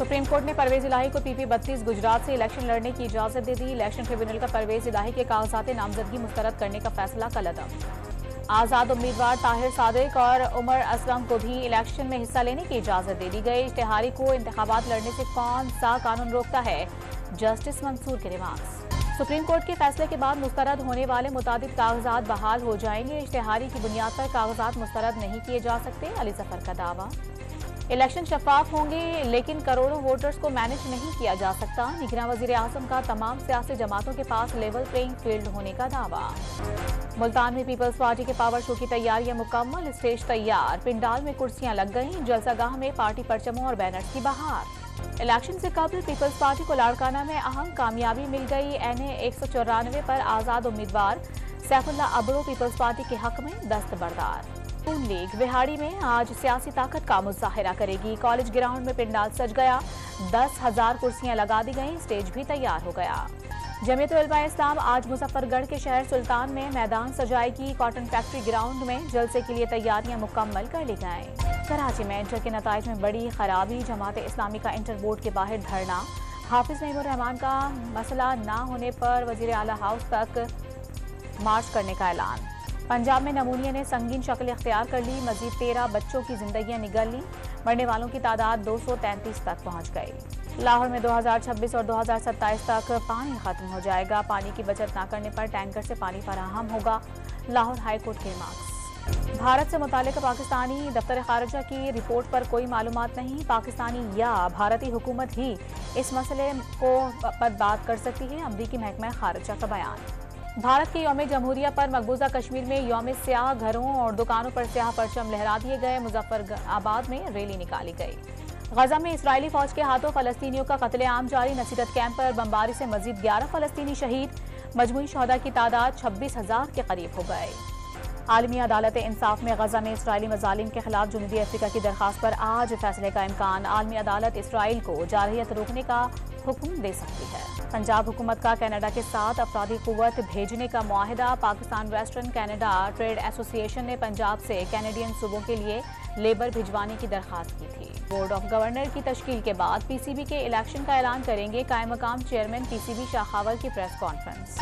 Supreme court ने परवेज इलाही को PP-32 Gujarat से इलेक्शन लड़ने की इजाजत दे दी। इलेक्शन ट्रिब्यूनल का परवेज इलाही के कागजात नामजदगी मुस्तरद करने का फैसला कलअदम। आजाद उम्मीदवार ताहिर सादिक और उमर असलम को भी इलेक्शन में हिस्सा लेने की इजाजत दे दी गई। इश्तिहारी को इंतखाबात लड़ने से कौन सा कानून रोकता है? जस्टिस मंसूर के रिमार्क्स। सुप्रीम कोर्ट के फैसले के बाद मुस्तरद होने वाले मुतादिद कागजात बहाल हो जाएंगे। इश्तिहारी की बुनियाद पर कागजात मुस्तरद नहीं किए जा सकते, अली जफर का दावा। इलेक्शन शफाफ होंगे लेकिन करोड़ों वोटर्स को मैनेज नहीं किया जा सकता। निगरान वजीर आजम का तमाम सियासी जमातों के पास लेवल प्लेइंग फील्ड होने का दावा। मुल्तान में पीपल्स पार्टी के पावर शो की तैयारियां मुकम्मल, स्टेज तैयार, पिंडाल में कुर्सियां लग गईं, जलसागाह में पार्टी परचमों और बैनर्स की बहार। इलेक्शन से कबल पीपल्स पार्टी को लाड़काना में अहम कामयाबी मिल गई। NA 194 पर आजाद उम्मीदवार सैफुल्ला अबड़ो पीपल्स पार्टी के हक में दस्तबरदार। नून लीग विहाड़ी में आज सियासी ताकत का मुजाहिरा करेगी। कॉलेज ग्राउंड में पिंडाल सज गया, 10,000 कुर्सियां लगा दी गईं, स्टेज भी तैयार हो गया। जमीयत उलमा इस्लाम आज मुजफ्फरगढ़ के शहर सुल्तान में मैदान सजाएगी। कॉटन फैक्ट्री ग्राउंड में जलसे के लिए तैयारियां मुकम्मल कर ली गईं। कराची में इंटर के नताइज में बड़ी खराबी, जमात इस्लामी का इंटर बोर्ड के बाहर धरना। हाफिज नईमुर रहमान का मसला ना होने पर वजीर आला हाउस तक मार्च करने का ऐलान। पंजाब में नमूनिया ने संगीन शक्ल इख्तियार कर ली, मजीद 13 बच्चों की जिंदगियां निगल ली, मरने वालों की तादाद 233 तक पहुंच गई। लाहौर में 2026 और 2027 तक पानी खत्म हो जाएगा। पानी की बचत न करने पर टैंकर से पानी फराहम होगा, लाहौर हाईकोर्ट के मार्क्स। भारत से मुताल्लिक़ पाकिस्तानी दफ्तर खारजा की रिपोर्ट पर कोई मालूमात नहीं। पाकिस्तानी या भारतीय हुकूमत ही इस मसले को पर बात कर सकती है, अमरीकी महकमा खारजा का बयान। भारत के यौम जमहूरिया पर मकबूजा कश्मीर में यौम स्याह घरों और दुकानों पर स्याह परचम लहरा दिए गए। मुजफ्फराबाद में रैली निकाली गई। गजा में इजरायली फौज के हाथों फलस्तीनियों का कत्लेआम जारी। नसीरत कैंप पर बमबारी से मजीद 11 फलस्तीनी शहीद। मजमूई शहदा की तादाद 26,000 के करीब हो गए। आलमी अदालत इंसाफ में गजा में इजरायली मजालिम के खिलाफ जनूबी अफ्रीका की दरखास्त पर आज फैसले का इम्कान। आलमी अदालत इसराइल को जारहियत रोकने का हुक्म दे सकती है। पंजाब हुकूमत का कनाडा के साथ अफरादी कुव्वत भेजने का मुआहिदा। Pakistan western Canada trade association ने पंजाब से कैनेडियन सूबों के लिए लेबर भिजवाने की दरखास्त की थी। बोर्ड ऑफ गवर्नर की तश्कील के बाद PCB के इलेक्शन का ऐलान करेंगे कायम मकाम चेयरमैन PCB शाखावर की प्रेस कॉन्फ्रेंस।